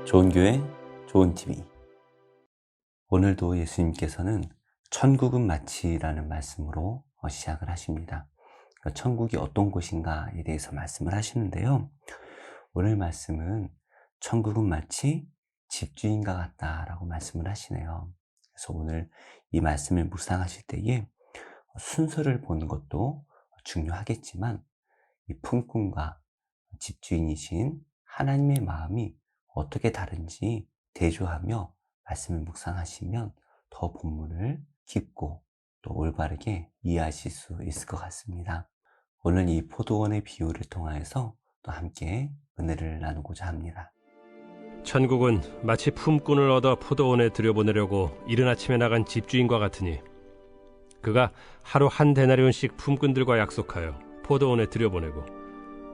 좋은 교회, 좋은 TV. 오늘도 예수님께서는 천국은 마치라는 말씀으로 시작을 하십니다. 천국이 어떤 곳인가에 대해서 말씀을 하시는데요. 오늘 말씀은 천국은 마치 집주인과 같다라고 말씀을 하시네요. 그래서 오늘 이 말씀을 묵상하실 때에 순서를 보는 것도 중요하겠지만 이 품꾼과 집주인이신 하나님의 마음이 어떻게 다른지 대조하며 말씀을 묵상하시면 더 본문을 깊고 또 올바르게 이해하실 수 있을 것 같습니다. 오늘 이 포도원의 비유를 통하여서 또 함께 은혜를 나누고자 합니다. 천국은 마치 품꾼을 얻어 포도원에 들여보내려고 이른 아침에 나간 집주인과 같으니 그가 하루 한 데나리온씩 품꾼들과 약속하여 포도원에 들여보내고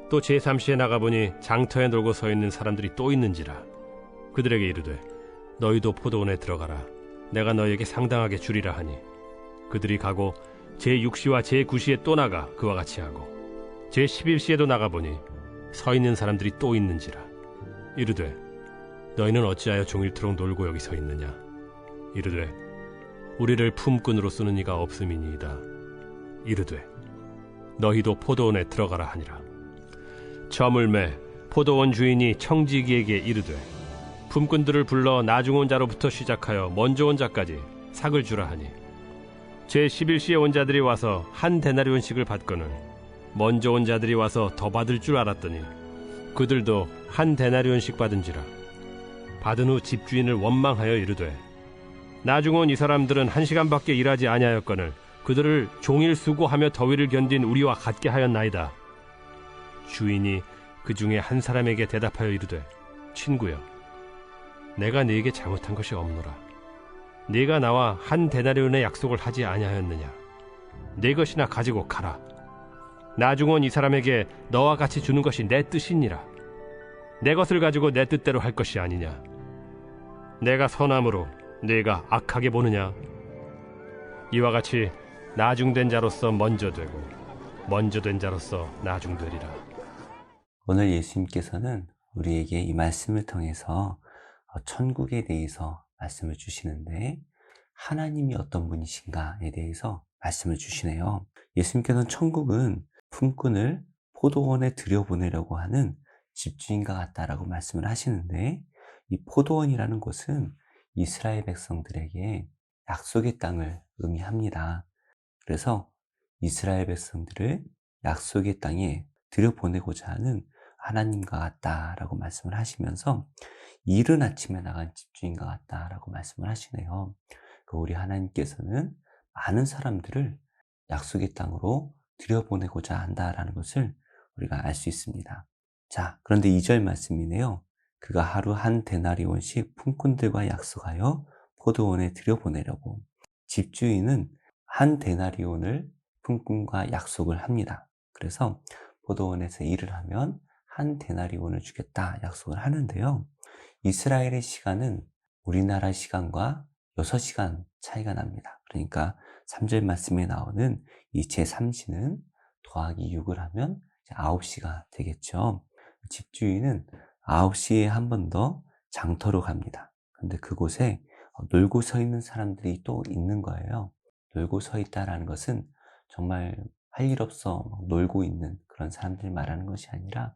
또 제3시에 나가보니 장터에 놀고 서 있는 사람들이 또 있는지라. 그들에게 이르되 너희도 포도원에 들어가라. 내가 너희에게 상당하게 주리라 하니 그들이 가고 제6시와 제9시에 또 나가 그와 같이 하고 제11시에도 나가보니 서 있는 사람들이 또 있는지라. 이르되 너희는 어찌하여 종일토록 놀고 여기 서 있느냐. 이르되 우리를 품꾼으로 쓰는 이가 없음이니이다. 이르되 너희도 포도원에 들어가라 하니라. 저물매 포도원 주인이 청지기에게 이르되 품꾼들을 불러 나중 온 자로부터 시작하여 먼저 온 자까지 삭을 주라 하니 제11시에 온 자들이 와서 한 데나리온씩을 받거늘 먼저 온 자들이 와서 더 받을 줄 알았더니 그들도 한 데나리온씩 받은지라. 받은 후 집주인을 원망하여 이르되 나중 온 이 사람들은 1시간밖에 일하지 아니하였거늘 그들을 종일 수고하며 더위를 견딘 우리와 같게 하였나이다. 주인이 그 중에 한 사람에게 대답하여 이르되 친구여, 내가 네게 잘못한 것이 없노라. 네가 나와 한 데나리온의 약속을 하지 아니하였느냐. 네 것이나 가지고 가라. 나중 온 이 사람에게 너와 같이 주는 것이 내 뜻이니라. 내 것을 가지고 내 뜻대로 할 것이 아니냐. 내가 선함으로 네가 악하게 보느냐. 이와 같이 나중된 자로서 먼저 되고 먼저 된 자로서 나중되리라. 오늘 예수님께서는 우리에게 이 말씀을 통해서 천국에 대해서 말씀을 주시는데 하나님이 어떤 분이신가에 대해서 말씀을 주시네요. 예수님께서는 천국은 품꾼을 포도원에 들여보내려고 하는 집주인과 같다라고 말씀을 하시는데 이 포도원이라는 곳은 이스라엘 백성들에게 약속의 땅을 의미합니다. 그래서 이스라엘 백성들을 약속의 땅에 들여보내고자 하는 하나님과 같다라고 말씀을 하시면서 이른 아침에 나간 집주인과 같다라고 말씀을 하시네요. 우리 하나님께서는 많은 사람들을 약속의 땅으로 들여보내고자 한다라는 것을 우리가 알 수 있습니다. 자, 그런데 2절 말씀이네요. 그가 하루 한 데나리온씩 품꾼들과 약속하여 포도원에 들여보내려고. 집주인은 한 데나리온을 품꾼과 약속을 합니다. 그래서 포도원에서 일을 하면 한 데나리온을 주겠다 약속을 하는데요. 이스라엘의 시간은 우리나라 시간과 6시간 차이가 납니다. 그러니까 3절 말씀에 나오는 이 제3시는 더하기 6을 하면 9시가 되겠죠. 집주인은 9시에 한 번 더 장터로 갑니다. 그런데 그곳에 놀고 서 있는 사람들이 또 있는 거예요. 놀고 서 있다라는 것은 정말 할 일 없어 놀고 있는 그런 사람들을 말하는 것이 아니라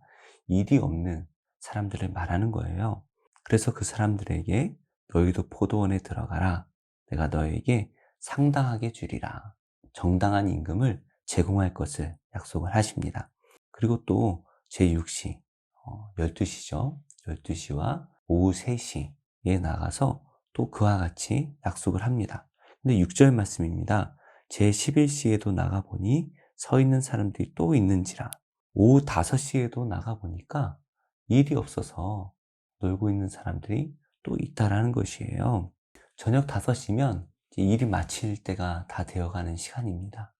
일이 없는 사람들을 말하는 거예요. 그래서 그 사람들에게 너희도 포도원에 들어가라. 내가 너에게 상당하게 주리라. 정당한 임금을 제공할 것을 약속을 하십니다. 그리고 또 제6시, 12시죠. 12시와 오후 3시에 나가서 또 그와 같이 약속을 합니다. 근데 6절 말씀입니다. 제11시에도 나가보니 서 있는 사람들이 또 있는지라. 오후 5시에도 나가보니까 일이 없어서 놀고 있는 사람들이 또 있다라는 것이에요. 저녁 5시면 일이 마칠 때가 다 되어가는 시간입니다.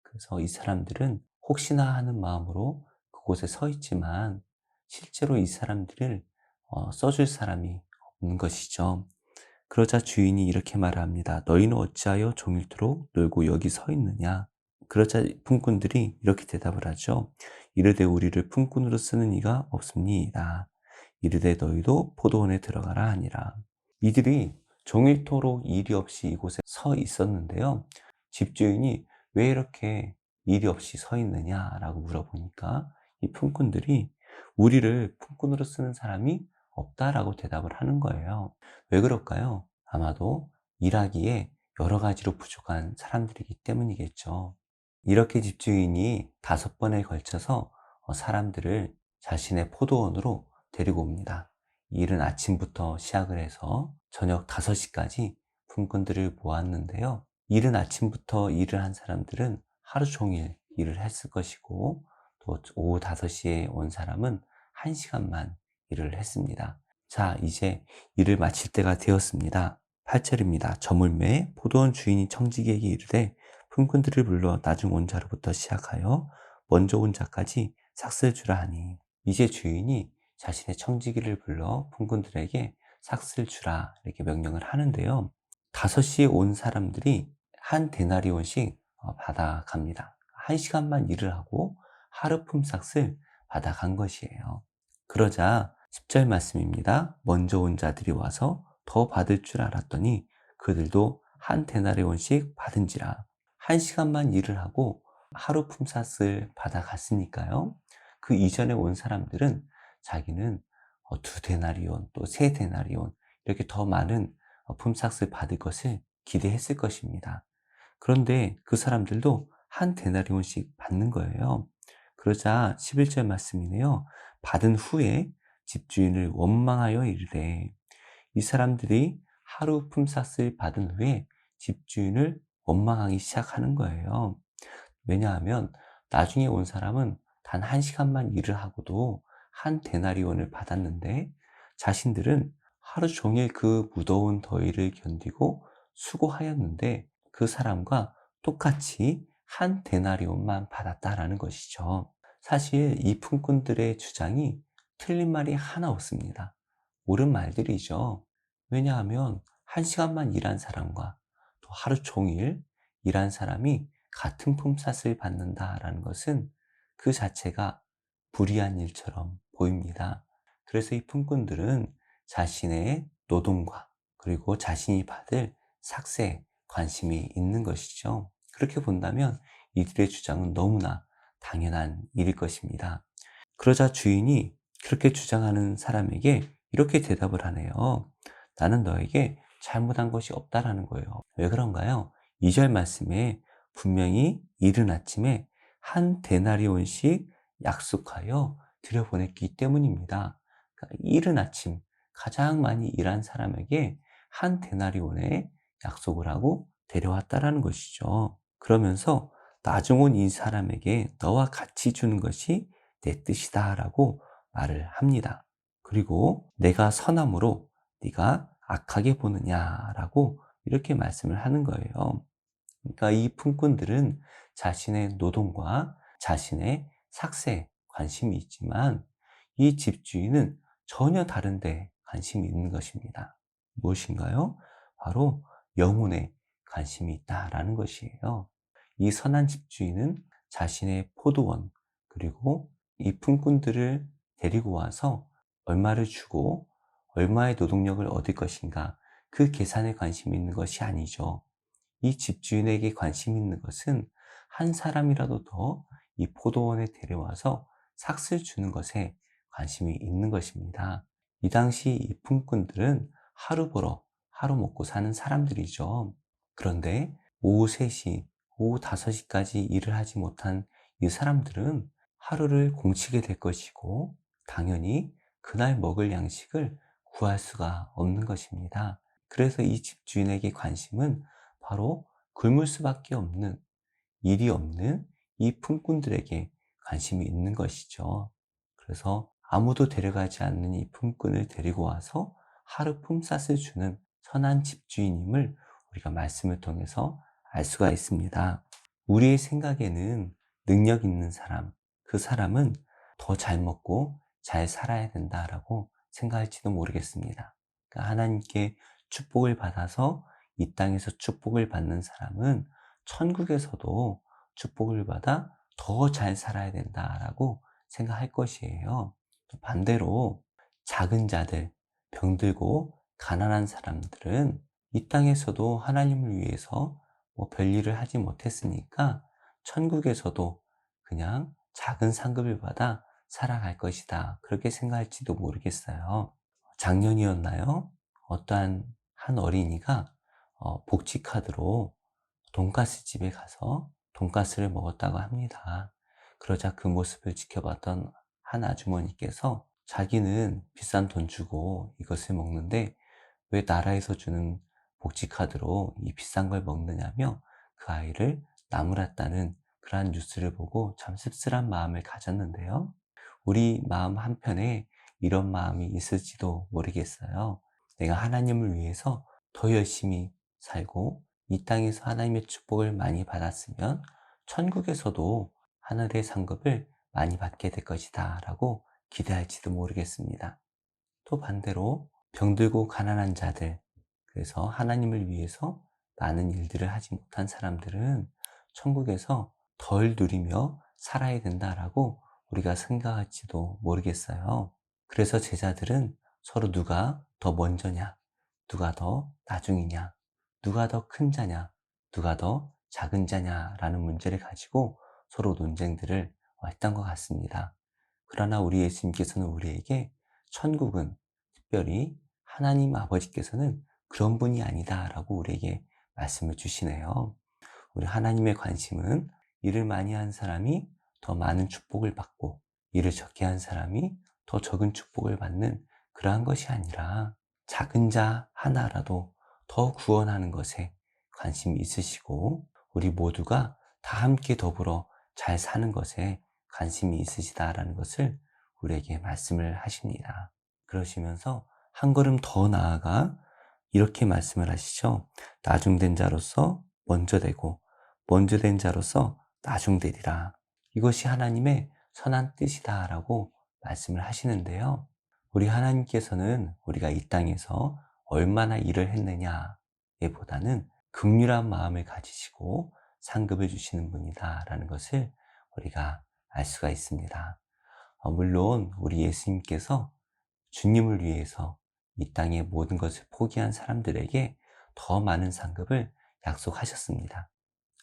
그래서 이 사람들은 혹시나 하는 마음으로 그곳에 서 있지만 실제로 이 사람들을 써줄 사람이 없는 것이죠. 그러자 주인이 이렇게 말합니다. 너희는 어찌하여 종일토록 놀고 여기 서 있느냐. 그러자 품꾼들이 이렇게 대답을 하죠. 이르되 우리를 품꾼으로 쓰는 이가 없습니다. 이르되 너희도 포도원에 들어가라 하니라. 이들이 종일토록 일이 없이 이곳에 서 있었는데요. 집주인이 왜 이렇게 일이 없이 서 있느냐라고 물어보니까 이 품꾼들이 우리를 품꾼으로 쓰는 사람이 없다라고 대답을 하는 거예요. 왜 그럴까요? 아마도 일하기에 여러 가지로 부족한 사람들이기 때문이겠죠. 이렇게 집주인이 5번에 걸쳐서 사람들을 자신의 포도원으로 데리고 옵니다. 이른 아침부터 시작을 해서 저녁 5시까지 품꾼들을 모았는데요. 이른 아침부터 일을 한 사람들은 하루 종일 일을 했을 것이고, 또 오후 5시에 온 사람은 1시간만 일을 했습니다. 자, 이제 일을 마칠 때가 되었습니다. 8절입니다. 저물매 포도원 주인이 청지기에게 이르되 품꾼들을 불러 나중 온 자로부터 시작하여 먼저 온 자까지 삭슬 주라 하니, 이제 주인이 자신의 청지기를 불러 품꾼들에게 삭슬 주라 이렇게 명령을 하는데요. 5시에 온 사람들이 한 데나리온씩 받아갑니다. 1시간만 일을 하고 하루 품삯을 받아간 것이에요. 그러자 10절 말씀입니다. 먼저 온 자들이 와서 더 받을 줄 알았더니 그들도 한 데나리온씩 받은지라. 1시간만 일을 하고 하루 품삯을 받아갔으니까요. 그 이전에 온 사람들은 자기는 2데나리온 또 3데나리온 이렇게 더 많은 품삯을 받을 것을 기대했을 것입니다. 그런데 그 사람들도 한 데나리온씩 받는 거예요. 그러자 11절 말씀이네요. 받은 후에 집주인을 원망하여 이르되, 이 사람들이 하루 품삯을 받은 후에 집주인을 원망하기 시작하는 거예요. 왜냐하면 나중에 온 사람은 단 1시간만 일을 하고도 한 데나리온을 받았는데, 자신들은 하루 종일 그 무더운 더위를 견디고 수고하였는데 그 사람과 똑같이 한 데나리온만 받았다라는 것이죠. 사실 이 품꾼들의 주장이 틀린 말이 하나 없습니다. 옳은 말들이죠. 왜냐하면 1시간만 일한 사람과 또 하루 종일 일한 사람이 같은 품삯을 받는다라는 것은 그 자체가 불이한 일처럼 보입니다. 그래서 이 품꾼들은 자신의 노동과 그리고 자신이 받을 삭세에 관심이 있는 것이죠. 그렇게 본다면 이들의 주장은 너무나 당연한 일일 것입니다. 그러자 주인이 그렇게 주장하는 사람에게 이렇게 대답을 하네요. 나는 너에게 잘못한 것이 없다라는 거예요. 왜 그런가요? 2절 말씀에 분명히 이른 아침에 한 데나리온씩 약속하여 들여보냈기 때문입니다. 그러니까 이른 아침 가장 많이 일한 사람에게 한 데나리온의 약속을 하고 데려왔다라는 것이죠. 그러면서 나중 온 이 사람에게 너와 같이 주는 것이 내 뜻이다 라고 말을 합니다. 그리고 내가 선함으로 네가 악하게 보느냐라고 이렇게 말씀을 하는 거예요. 그러니까 이 품꾼들은 자신의 노동과 자신의 삭세에 관심이 있지만 이 집주인은 전혀 다른데 관심이 있는 것입니다. 무엇인가요? 바로 영혼에 관심이 있다라는 것이에요. 이 선한 집주인은 자신의 포도원 그리고 이 품꾼들을 데리고 와서 얼마를 주고 얼마의 노동력을 얻을 것인가, 그 계산에 관심이 있는 것이 아니죠. 이 집주인에게 관심 있는 것은 한 사람이라도 더 이 포도원에 데려와서 삭슬 주는 것에 관심이 있는 것입니다. 이 당시 이 품꾼들은 하루 벌어 하루 먹고 사는 사람들이죠. 그런데 오후 3시, 오후 5시까지 일을 하지 못한 이 사람들은 하루를 공치게 될 것이고 당연히 그날 먹을 양식을 구할 수가 없는 것입니다. 그래서 이 집주인에게 관심은 바로 굶을 수밖에 없는, 일이 없는 이 품꾼들에게 관심이 있는 것이죠. 그래서 아무도 데려가지 않는 이 품꾼을 데리고 와서 하루 품삯을 주는 선한 집주인임을 우리가 말씀을 통해서 알 수가 있습니다. 우리의 생각에는 능력 있는 사람, 그 사람은 더 잘 먹고 잘 살아야 된다라고 생각할지도 모르겠습니다. 그러니까 하나님께 축복을 받아서 이 땅에서 축복을 받는 사람은 천국에서도 축복을 받아 더 잘 살아야 된다라고 생각할 것이에요. 또 반대로 작은 자들, 병들고 가난한 사람들은 이 땅에서도 하나님을 위해서 뭐 별일을 하지 못했으니까 천국에서도 그냥 작은 상급을 받아 살아갈 것이다. 그렇게 생각할지도 모르겠어요. 작년이었나요? 어떠한 한 어린이가 복지카드로 돈가스 집에 가서 돈가스를 먹었다고 합니다. 그러자 그 모습을 지켜봤던 한 아주머니께서 자기는 비싼 돈 주고 이것을 먹는데 왜 나라에서 주는 복지카드로 이 비싼 걸 먹느냐며 그 아이를 나무랐다는 그러한 뉴스를 보고 참 씁쓸한 마음을 가졌는데요. 우리 마음 한편에 이런 마음이 있을지도 모르겠어요. 내가 하나님을 위해서 더 열심히 살고 이 땅에서 하나님의 축복을 많이 받았으면 천국에서도 하늘의 상급을 많이 받게 될 것이다 라고 기대할지도 모르겠습니다. 또 반대로 병들고 가난한 자들, 그래서 하나님을 위해서 많은 일들을 하지 못한 사람들은 천국에서 덜 누리며 살아야 된다라고 우리가 생각할지도 모르겠어요. 그래서 제자들은 서로 누가 더 먼저냐, 누가 더 나중이냐, 누가 더 큰 자냐, 누가 더 작은 자냐라는 문제를 가지고 서로 논쟁들을 했던 것 같습니다. 그러나 우리 예수님께서는 우리에게 천국은 특별히 하나님 아버지께서는 그런 분이 아니다라고 우리에게 말씀을 주시네요. 우리 하나님의 관심은 일을 많이 한 사람이 더 많은 축복을 받고 일을 적게 한 사람이 더 적은 축복을 받는 그러한 것이 아니라 작은 자 하나라도 더 구원하는 것에 관심이 있으시고 우리 모두가 다 함께 더불어 잘 사는 것에 관심이 있으시다라는 것을 우리에게 말씀을 하십니다. 그러시면서 한 걸음 더 나아가 이렇게 말씀을 하시죠. 나중된 자로서 먼저 되고 먼저 된 자로서 나중되리라. 이것이 하나님의 선한 뜻이다라고 말씀을 하시는데요. 우리 하나님께서는 우리가 이 땅에서 얼마나 일을 했느냐에 보다는 긍휼한 마음을 가지시고 상급을 주시는 분이다라는 것을 우리가 알 수가 있습니다. 물론 우리 예수님께서 주님을 위해서 이 땅의 모든 것을 포기한 사람들에게 더 많은 상급을 약속하셨습니다.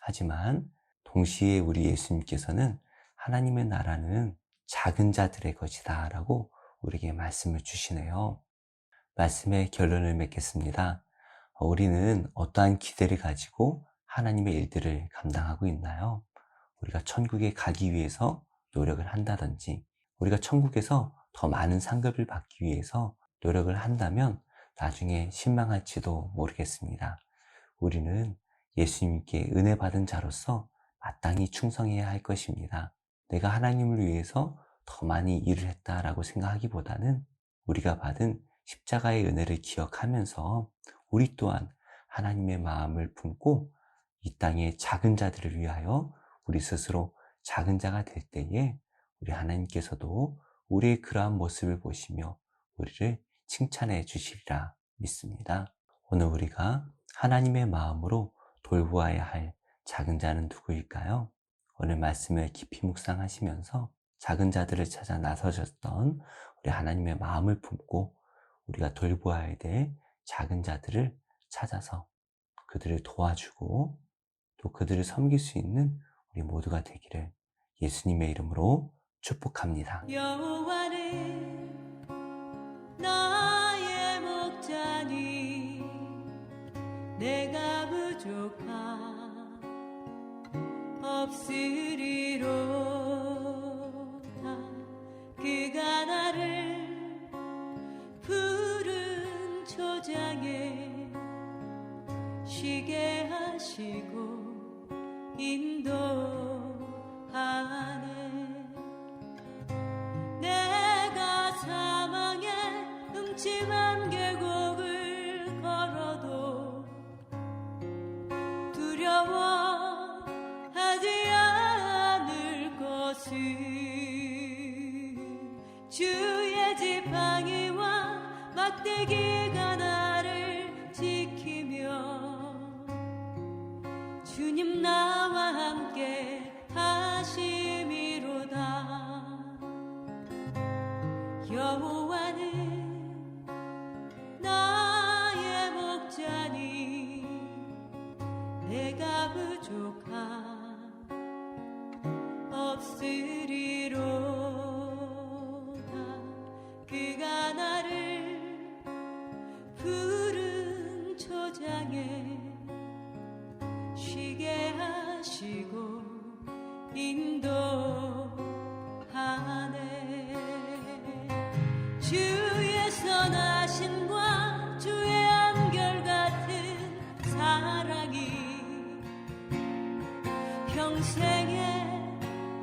하지만 동시에 우리 예수님께서는 하나님의 나라는 작은 자들의 것이다 라고 우리에게 말씀을 주시네요. 말씀의 결론을 맺겠습니다. 우리는 어떠한 기대를 가지고 하나님의 일들을 감당하고 있나요? 우리가 천국에 가기 위해서 노력을 한다든지 우리가 천국에서 더 많은 상급을 받기 위해서 노력을 한다면 나중에 실망할지도 모르겠습니다. 우리는 예수님께 은혜 받은 자로서 마땅히 충성해야 할 것입니다. 내가 하나님을 위해서 더 많이 일을 했다라고 생각하기보다는 우리가 받은 십자가의 은혜를 기억하면서 우리 또한 하나님의 마음을 품고 이 땅의 작은 자들을 위하여 우리 스스로 작은 자가 될 때에 우리 하나님께서도 우리의 그러한 모습을 보시며 우리를 칭찬해 주시리라 믿습니다. 오늘 우리가 하나님의 마음으로 돌보아야 할 작은 자는 누구일까요? 오늘 말씀을 깊이 묵상하시면서 작은 자들을 찾아 나서셨던 우리 하나님의 마음을 품고 우리가 돌보아야 될 작은 자들을 찾아서 그들을 도와주고 또 그들을 섬길 수 있는 우리 모두가 되기를 예수님의 이름으로 축복합니다. 여호와는 나의 목자니 내가 부족함 없으리로다. 그가 나를 푸른 초장에 쉬게 하시고 인도하네. 내가 사망의 음침한 계곡을 걸어도 두려워하지 않을 것을 주의 지팡이와 막대기가 나를 지키며 주님 나와 함께 하심이로다. 여호와는 주의 선하심과 주의 안결같은 사랑이 평생에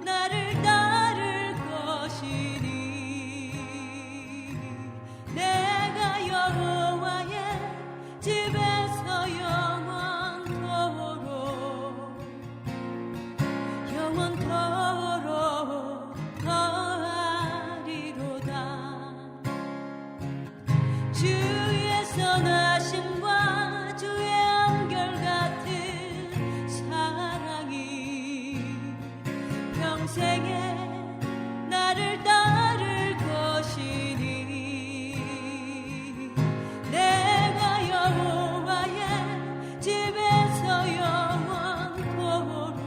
나를 따를 것이니 내가 여호와의 집에서 영원토록 거하리로다. 주의 선하심과 주의 안결같은 사랑이 평생에 나를 따를 것이니 내가 여호와의 집에서 영원토록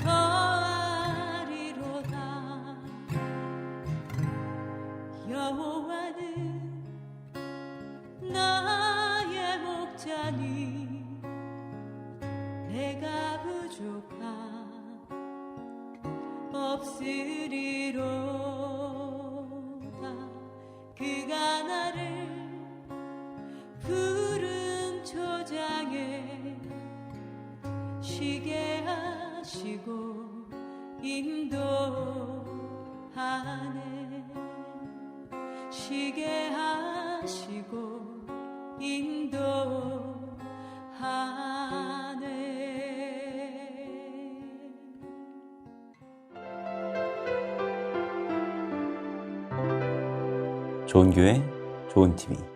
거하리로다. 여호와는 나의 목자니 내가 부족함 없으리로다. 그가 나를 푸른 초장에 쉬게 하시고 인도하네. 쉬게 하시고 인도하네. 좋은 교회, 좋은 TV.